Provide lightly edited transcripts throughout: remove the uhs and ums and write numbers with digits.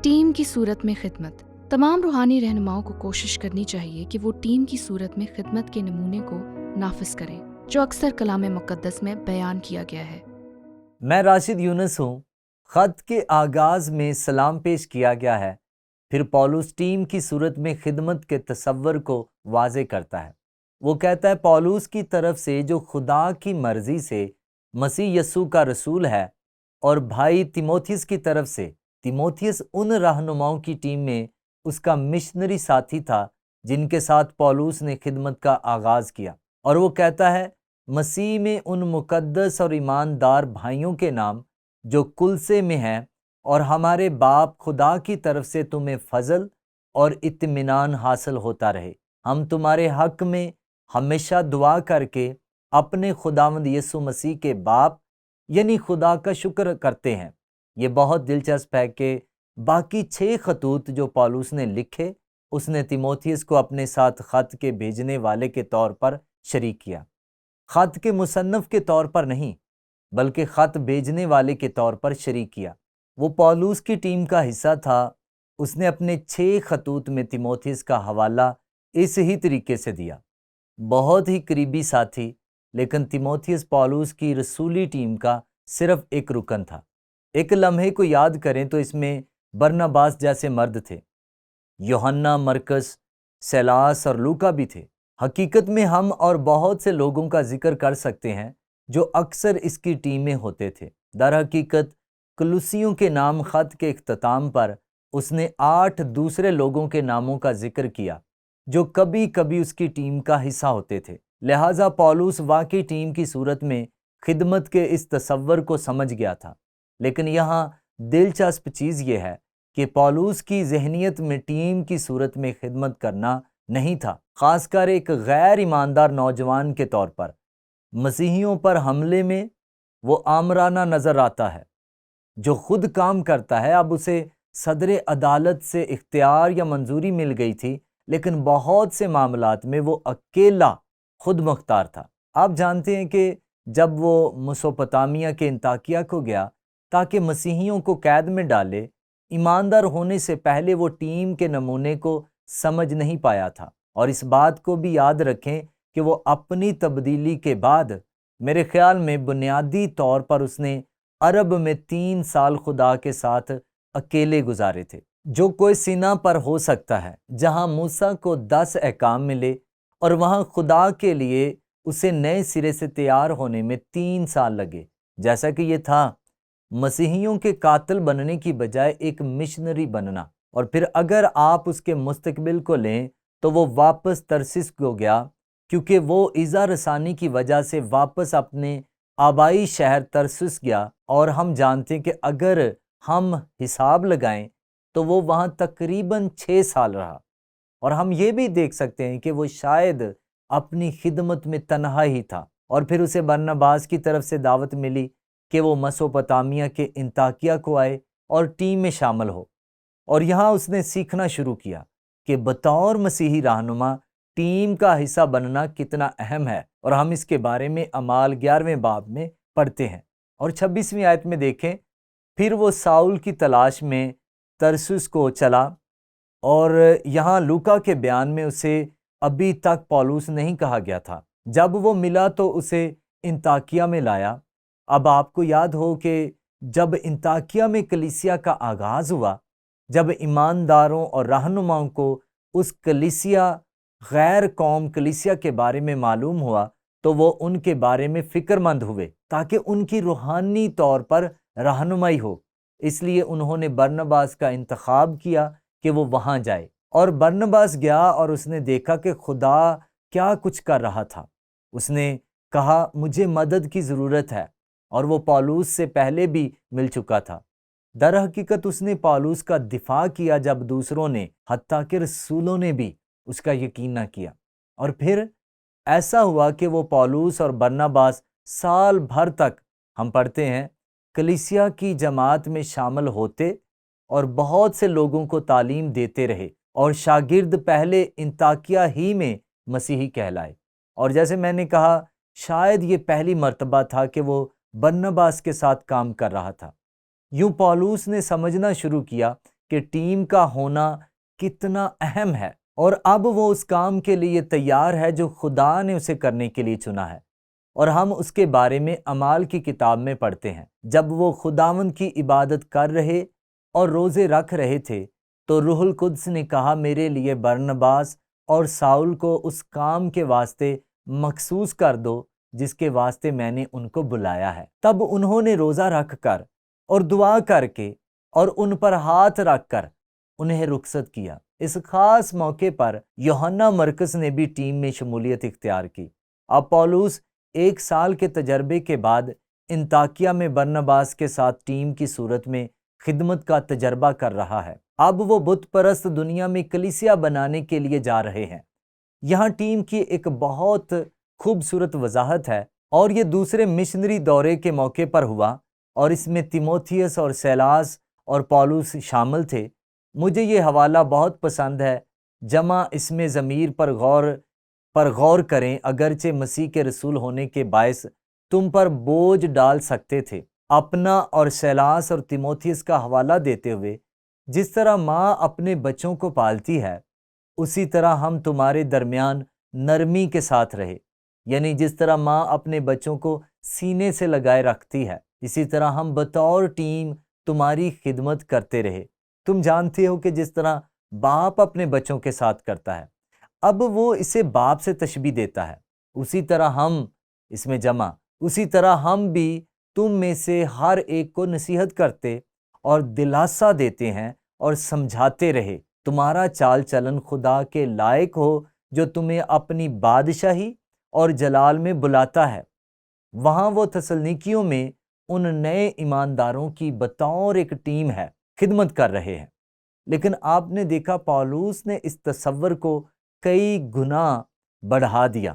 Team کی صورت میں خدمت۔ تمام روحانی رہنماؤں کو کوشش کرنی چاہیے کہ وہ ٹیم کی صورت میں خدمت کے نمونے کو نافذ کریں جو اکثر کلام مقدس میں بیان کیا گیا ہے۔ میں راشد یونس ہوں۔ خط کے آغاز میں سلام پیش کیا گیا ہے، پھر پولس ٹیم کی صورت میں خدمت کے تصور کو واضح کرتا ہے۔ وہ کہتا ہے پولس کی طرف سے جو خدا کی مرضی سے مسیح یسوع کا رسول ہے، اور بھائی تیموتھیوس کی طرف سے۔ تیموتھیوس ان رہنماؤں کی ٹیم میں اس کا مشنری ساتھی تھا جن کے ساتھ پولس نے خدمت کا آغاز کیا، اور وہ کہتا ہے مسیح میں ان مقدس اور ایماندار بھائیوں کے نام جو کلسے میں ہیں، اور ہمارے باپ خدا کی طرف سے تمہیں فضل اور اطمینان حاصل ہوتا رہے۔ ہم تمہارے حق میں ہمیشہ دعا کر کے اپنے خداوند یسوع مسیح کے باپ یعنی خدا کا شکر کرتے ہیں۔ یہ بہت دلچسپ ہے کہ باقی 6 خطوط جو پولس نے لکھے، اس نے تیموتھیوس کو اپنے ساتھ خط کے بھیجنے والے کے طور پر شریک کیا۔ خط کے مصنف کے طور پر نہیں، بلکہ خط بھیجنے والے کے طور پر شریک کیا۔ وہ پولس کی ٹیم کا حصہ تھا۔ اس نے اپنے 6 خطوط میں تیموتھیوس کا حوالہ اس ہی طریقے سے دیا۔ بہت ہی قریبی ساتھی، لیکن تیموتھیوس پولس کی رسولی ٹیم کا صرف ایک رکن تھا۔ ایک لمحے کو یاد کریں تو اس میں برناباس جیسے مرد تھے، یوحنا، مرکس، سیلاس اور لوکا بھی تھے۔ حقیقت میں ہم اور بہت سے لوگوں کا ذکر کر سکتے ہیں جو اکثر اس کی ٹیم میں ہوتے تھے۔ در حقیقت کلوسیوں کے نام خط کے اختتام پر اس نے 8 دوسرے لوگوں کے ناموں کا ذکر کیا جو کبھی کبھی اس کی ٹیم کا حصہ ہوتے تھے۔ لہٰذا پولس واقعی ٹیم کی صورت میں خدمت کے اس تصور کو سمجھ گیا تھا۔ لیکن یہاں دلچسپ چیز یہ ہے کہ پولس کی ذہنیت میں ٹیم کی صورت میں خدمت کرنا نہیں تھا، خاص کر ایک غیر ایماندار نوجوان کے طور پر۔ مسیحیوں پر حملے میں وہ آمرانہ نظر آتا ہے۔ جو خود کام کرتا ہے، اب اسے صدر عدالت سے اختیار یا منظوری مل گئی تھی، لیکن بہت سے معاملات میں وہ اکیلا خود مختار تھا۔ آپ جانتے ہیں کہ جب وہ میسوپوٹامیہ کے انطاکیہ کو گیا تاکہ مسیحیوں کو قید میں ڈالے، ایماندار ہونے سے پہلے وہ ٹیم کے نمونے کو سمجھ نہیں پایا تھا۔ اور اس بات کو بھی یاد رکھیں کہ وہ اپنی تبدیلی کے بعد میرے خیال میں بنیادی طور پر اس نے عرب میں 3 سال خدا کے ساتھ اکیلے گزارے تھے، جو کوئی سینا پر ہو سکتا ہے جہاں موسیٰ کو 10 احکام ملے، اور وہاں خدا کے لیے اسے نئے سرے سے تیار ہونے میں 3 سال لگے۔ جیسا کہ یہ تھا مسیحیوں کے قاتل بننے کی بجائے ایک مشنری بننا۔ اور پھر اگر آپ اس کے مستقبل کو لیں تو وہ واپس ترسس کو گیا، کیونکہ وہ ایذا رسانی کی وجہ سے واپس اپنے آبائی شہر ترسس گیا، اور ہم جانتے ہیں کہ اگر ہم حساب لگائیں تو وہ وہاں تقریباً 6 سال رہا۔ اور ہم یہ بھی دیکھ سکتے ہیں کہ وہ شاید اپنی خدمت میں تنہا ہی تھا، اور پھر اسے برناباس کی طرف سے دعوت ملی کہ وہ میسوپوٹامیہ کے انطاکیہ کو آئے اور ٹیم میں شامل ہو۔ اور یہاں اس نے سیکھنا شروع کیا کہ بطور مسیحی رہنما ٹیم کا حصہ بننا کتنا اہم ہے، اور ہم اس کے بارے میں اعمال 11ویں باب میں پڑھتے ہیں۔ اور 26ویں آیت میں دیکھیں، پھر وہ ساؤل کی تلاش میں ترسس کو چلا، اور یہاں لوکا کے بیان میں اسے ابھی تک پولس نہیں کہا گیا تھا۔ جب وہ ملا تو اسے انطاکیہ میں لایا۔ اب آپ کو یاد ہو کہ جب انطاکیہ میں کلیسیا کا آغاز ہوا، جب ایمانداروں اور رہنماؤں کو اس کلیسیا غیر قوم کلیسیا کے بارے میں معلوم ہوا تو وہ ان کے بارے میں فکر مند ہوئے تاکہ ان کی روحانی طور پر رہنمائی ہو۔ اس لیے انہوں نے برناباس کا انتخاب کیا کہ وہ وہاں جائے، اور برناباس گیا اور اس نے دیکھا کہ خدا کیا کچھ کر رہا تھا۔ اس نے کہا مجھے مدد کی ضرورت ہے، اور وہ پولس سے پہلے بھی مل چکا تھا۔ در حقیقت اس نے پولس کا دفاع کیا جب دوسروں نے، حتیٰ کہ رسولوں نے بھی اس کا یقین نہ کیا۔ اور پھر ایسا ہوا کہ وہ پولس اور برناباس سال بھر تک، ہم پڑھتے ہیں، کلیسیا کی جماعت میں شامل ہوتے اور بہت سے لوگوں کو تعلیم دیتے رہے، اور شاگرد پہلے انطاکیہ ہی میں مسیحی کہلائے۔ اور جیسے میں نے کہا، شاید یہ پہلی مرتبہ تھا کہ وہ برناباس کے ساتھ کام کر رہا تھا۔ یوں پولس نے سمجھنا شروع کیا کہ ٹیم کا ہونا کتنا اہم ہے، اور اب وہ اس کام کے لیے تیار ہے جو خدا نے اسے کرنے کے لیے چنا ہے۔ اور ہم اس کے بارے میں اعمال کی کتاب میں پڑھتے ہیں، جب وہ خداوند کی عبادت کر رہے اور روزے رکھ رہے تھے تو روح القدس نے کہا، میرے لیے برنباس اور ساؤل کو اس کام کے واسطے مخصوص کر دو جس کے واسطے میں نے ان کو بلایا ہے۔ تب انہوں نے روزہ رکھ کر اور دعا کر کے اور ان پر ہاتھ رکھ کر انہیں رخصت کیا۔ اس خاص موقع پر یوحنا مرکز نے بھی ٹیم میں شمولیت اختیار کی۔ اب پولس 1 سال کے تجربے کے بعد انطاکیہ میں برنباس کے ساتھ ٹیم کی صورت میں خدمت کا تجربہ کر رہا ہے۔ اب وہ بت پرست دنیا میں کلیسیا بنانے کے لیے جا رہے ہیں۔ یہاں ٹیم کی ایک بہت خوبصورت وضاحت ہے، اور یہ دوسرے مشنری دورے کے موقع پر ہوا، اور اس میں تیموتھیوس اور سیلاس اور پولس شامل تھے۔ مجھے یہ حوالہ بہت پسند ہے، جمع اس میں ضمیر پر غور کریں، اگرچہ مسیح کے رسول ہونے کے باعث تم پر بوجھ ڈال سکتے تھے۔ اپنا اور سیلاس اور تیموتھیوس کا حوالہ دیتے ہوئے، جس طرح ماں اپنے بچوں کو پالتی ہے اسی طرح ہم تمہارے درمیان نرمی کے ساتھ رہے، یعنی جس طرح ماں اپنے بچوں کو سینے سے لگائے رکھتی ہے، اسی طرح ہم بطور ٹیم تمہاری خدمت کرتے رہے۔ تم جانتے ہو کہ جس طرح باپ اپنے بچوں کے ساتھ کرتا ہے، اب وہ اسے باپ سے تشبیہ دیتا ہے، اسی طرح ہم بھی تم میں سے ہر ایک کو نصیحت کرتے اور دلاسا دیتے ہیں اور سمجھاتے رہے، تمہارا چال چلن خدا کے لائق ہو جو تمہیں اپنی بادشاہی اور جلال میں بلاتا ہے۔ وہاں وہ تسلنیکیوں میں ان نئے ایمانداروں کی بطور ایک ٹیم ہے خدمت کر رہے ہیں، لیکن آپ نے دیکھا پولس نے اس تصور کو کئی گنا بڑھا دیا،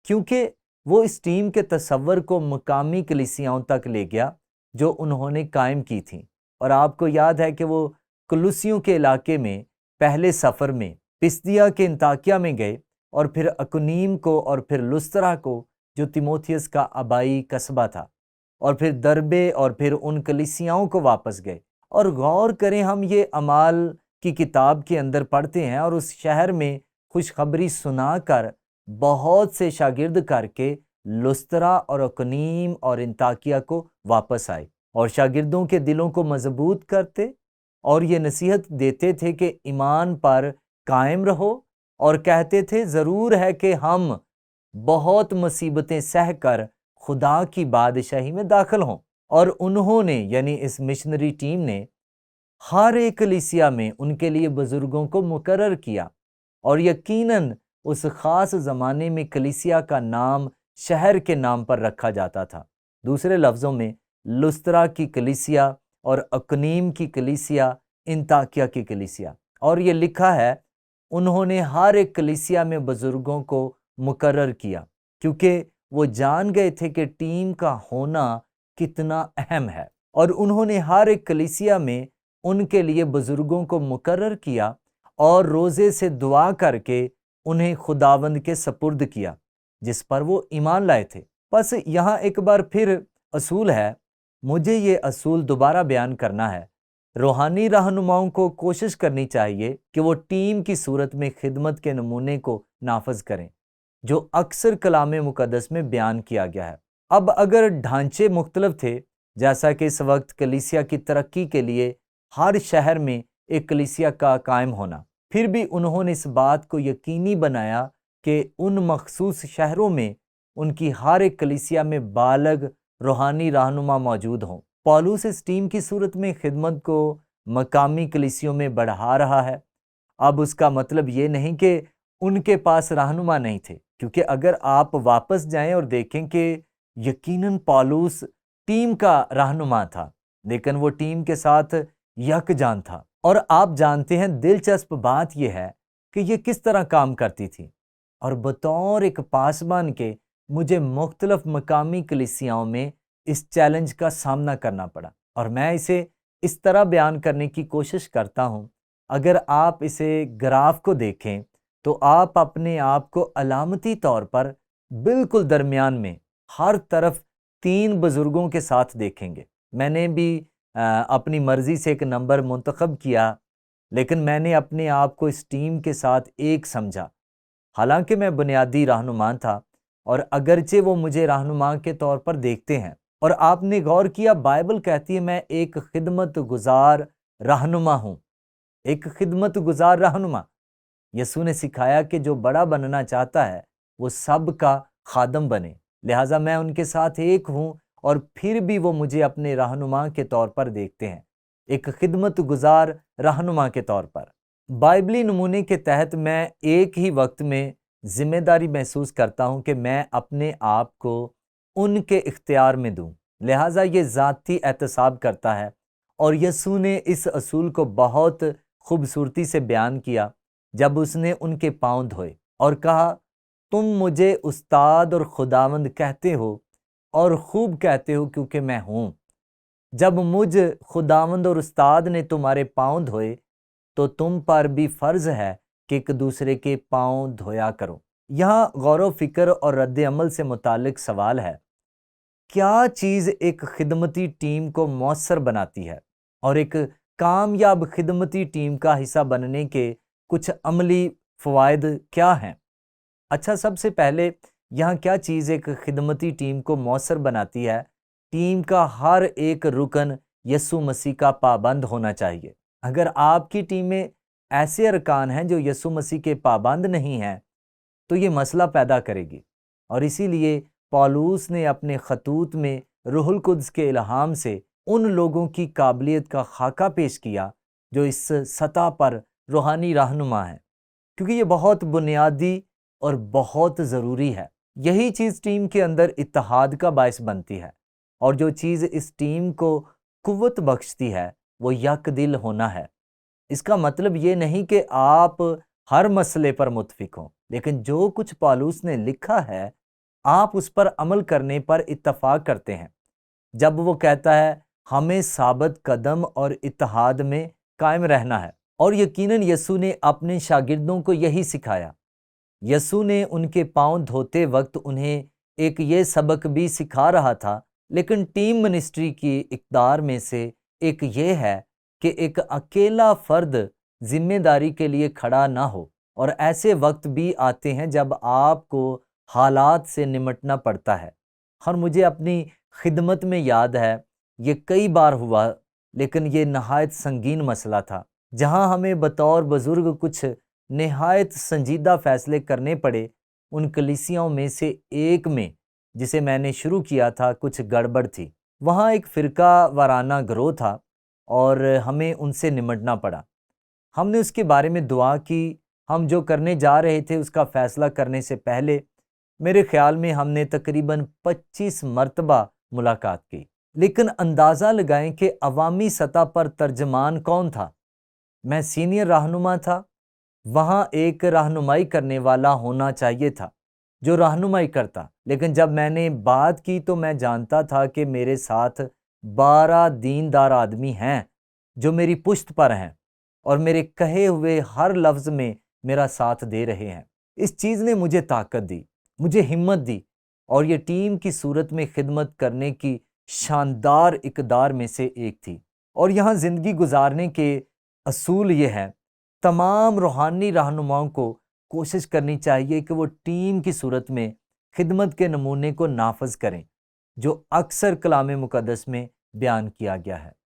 کیونکہ وہ اس ٹیم کے تصور کو مقامی کلیسیاؤں تک لے گیا جو انہوں نے قائم کی تھیں۔ اور آپ کو یاد ہے کہ وہ کلوسیوں کے علاقے میں پہلے سفر میں پسدیا کے انطاکیہ میں گئے، اور پھر اکنیم کو، اور پھر لسترا کو جو تیموتھیوس کا آبائی قصبہ تھا، اور پھر دربے، اور پھر ان کلیسیاؤں کو واپس گئے۔ اور غور کریں، ہم یہ اعمال کی کتاب کے اندر پڑھتے ہیں، اور اس شہر میں خوشخبری سنا کر بہت سے شاگرد کر کے لسترا اور اکنیم اور انطاکیہ کو واپس آئے، اور شاگردوں کے دلوں کو مضبوط کرتے اور یہ نصیحت دیتے تھے کہ ایمان پر قائم رہو، اور کہتے تھے ضرور ہے کہ ہم بہت مصیبتیں سہ کر خدا کی بادشاہی میں داخل ہوں۔ اور انہوں نے، یعنی اس مشنری ٹیم نے، ہر ایک کلیسیا میں ان کے لیے بزرگوں کو مقرر کیا، اور یقیناً اس خاص زمانے میں کلیسیا کا نام شہر کے نام پر رکھا جاتا تھا۔ دوسرے لفظوں میں لسترا کی کلیسیا اور اکنیم کی کلیسیا، انطاکیہ کی کلیسیا، اور یہ لکھا ہے انہوں نے ہر ایک کلیسیا میں بزرگوں کو مقرر کیا، کیونکہ وہ جان گئے تھے کہ ٹیم کا ہونا کتنا اہم ہے، اور انہوں نے ہر ایک کلیسیا میں ان کے لیے بزرگوں کو مقرر کیا اور روزے سے دعا کر کے انہیں خداوند کے سپرد کیا جس پر وہ ایمان لائے تھے۔ بس یہاں ایک بار پھر اصول ہے، مجھے یہ اصول دوبارہ بیان کرنا ہے۔ روحانی رہنماؤں کو کوشش کرنی چاہیے کہ وہ ٹیم کی صورت میں خدمت کے نمونے کو نافذ کریں جو اکثر کلام مقدس میں بیان کیا گیا ہے۔ اب اگر ڈھانچے مختلف تھے، جیسا کہ اس وقت کلیسیا کی ترقی کے لیے ہر شہر میں ایک کلیسیا کا قائم ہونا، پھر بھی انہوں نے اس بات کو یقینی بنایا کہ ان مخصوص شہروں میں ان کی ہر ایک کلیسیا میں بالغ روحانی رہنما موجود ہوں۔ پولس اس ٹیم کی صورت میں خدمت کو مقامی کلیسیوں میں بڑھا رہا ہے۔ اب اس کا مطلب یہ نہیں کہ ان کے پاس رہنما نہیں تھے، کیونکہ اگر آپ واپس جائیں اور دیکھیں کہ یقیناً پولس ٹیم کا رہنما تھا، لیکن وہ ٹیم کے ساتھ یکجان تھا۔ اور آپ جانتے ہیں دلچسپ بات یہ ہے کہ یہ کس طرح کام کرتی تھی، اور بطور ایک پاسبان کے مجھے مختلف مقامی کلیسیاؤں میں اس چیلنج کا سامنا کرنا پڑا، اور میں اسے اس طرح بیان کرنے کی کوشش کرتا ہوں۔ اگر آپ اسے گراف کو دیکھیں تو آپ اپنے آپ کو علامتی طور پر بالکل درمیان میں ہر طرف 3 بزرگوں کے ساتھ دیکھیں گے۔ میں نے بھی اپنی مرضی سے ایک نمبر منتخب کیا، لیکن میں نے اپنے آپ کو اس ٹیم کے ساتھ ایک سمجھا۔ حالانکہ میں بنیادی رہنما تھا اور اگرچہ وہ مجھے رہنما کے طور پر دیکھتے ہیں۔ اور آپ نے غور کیا، بائبل کہتی ہے میں ایک خدمت گزار رہنما ہوں، ایک خدمت گزار رہنما۔ یسوع نے سکھایا کہ جو بڑا بننا چاہتا ہے وہ سب کا خادم بنے، لہٰذا میں ان کے ساتھ ایک ہوں اور پھر بھی وہ مجھے اپنے رہنما کے طور پر دیکھتے ہیں، ایک خدمت گزار رہنما کے طور پر۔ بائبلی نمونے کے تحت میں ایک ہی وقت میں ذمہ داری محسوس کرتا ہوں کہ میں اپنے آپ کو ان کے اختیار میں دوں، لہٰذا یہ ذاتی احتساب کرتا ہے۔ اور یسوع نے اس اصول کو بہت خوبصورتی سے بیان کیا جب اس نے ان کے پاؤں دھوئے اور کہا، تم مجھے استاد اور خداوند کہتے ہو اور خوب کہتے ہو کیونکہ میں ہوں۔ جب مجھ خداوند اور استاد نے تمہارے پاؤں دھوئے تو تم پر بھی فرض ہے کہ ایک دوسرے کے پاؤں دھویا کرو۔ یہاں غور و فکر اور رد عمل سے متعلق سوال ہے، کیا چیز ایک خدمتی ٹیم کو مؤثر بناتی ہے، اور ایک کامیاب خدمتی ٹیم کا حصہ بننے کے کچھ عملی فوائد کیا ہیں؟ اچھا، سب سے پہلے یہاں کیا چیز ایک خدمتی ٹیم کو مؤثر بناتی ہے؟ ٹیم کا ہر ایک رکن یسوع مسیح کا پابند ہونا چاہیے۔ اگر آپ کی ٹیم میں ایسے ارکان ہیں جو یسوع مسیح کے پابند نہیں ہیں تو یہ مسئلہ پیدا کرے گی، اور اسی لیے پولوس نے اپنے خطوط میں روح القدس کے الہام سے ان لوگوں کی قابلیت کا خاکہ پیش کیا جو اس سطح پر روحانی رہنما ہیں، کیونکہ یہ بہت بنیادی اور بہت ضروری ہے۔ یہی چیز ٹیم کے اندر اتحاد کا باعث بنتی ہے، اور جو چیز اس ٹیم کو قوت بخشتی ہے وہ یک دل ہونا ہے۔ اس کا مطلب یہ نہیں کہ آپ ہر مسئلے پر متفق ہوں، لیکن جو کچھ پولوس نے لکھا ہے آپ اس پر عمل کرنے پر اتفاق کرتے ہیں۔ جب وہ کہتا ہے ہمیں ثابت قدم اور اتحاد میں قائم رہنا ہے، اور یقیناً یسوع نے اپنے شاگردوں کو یہی سکھایا۔ یسوع نے ان کے پاؤں دھوتے وقت انہیں ایک یہ سبق بھی سکھا رہا تھا، لیکن ٹیم منسٹری کی اقدار میں سے ایک یہ ہے کہ ایک اکیلا فرد ذمہ داری کے لیے کھڑا نہ ہو، اور ایسے وقت بھی آتے ہیں جب آپ کو حالات سے نمٹنا پڑتا ہے۔ اور مجھے اپنی خدمت میں یاد ہے یہ کئی بار ہوا، لیکن یہ نہایت سنگین مسئلہ تھا جہاں ہمیں بطور بزرگ کچھ نہایت سنجیدہ فیصلے کرنے پڑے۔ ان کلیسیاؤں میں سے ایک میں جسے میں نے شروع کیا تھا کچھ گڑبڑ تھی، وہاں ایک فرقہ وارانہ گروہ تھا اور ہمیں ان سے نمٹنا پڑا۔ ہم نے اس کے بارے میں دعا کی۔ ہم جو کرنے جا رہے تھے اس کا فیصلہ کرنے سے پہلے میرے خیال میں ہم نے تقریباً 25 مرتبہ ملاقات کی، لیکن اندازہ لگائیں کہ عوامی سطح پر ترجمان کون تھا؟ میں سینئر رہنما تھا، وہاں ایک رہنمائی کرنے والا ہونا چاہیے تھا جو رہنمائی کرتا، لیکن جب میں نے بات کی تو میں جانتا تھا کہ میرے ساتھ 12 دیندار آدمی ہیں جو میری پشت پر ہیں اور میرے کہے ہوئے ہر لفظ میں میرا ساتھ دے رہے ہیں۔ اس چیز نے مجھے طاقت دی، مجھے ہمت دی، اور یہ ٹیم کی صورت میں خدمت کرنے کی شاندار اقدار میں سے ایک تھی۔ اور یہاں زندگی گزارنے کے اصول یہ ہے، تمام روحانی رہنماؤں کو کوشش کرنی چاہیے کہ وہ ٹیم کی صورت میں خدمت کے نمونے کو نافذ کریں جو اکثر کلام مقدس میں بیان کیا گیا ہے۔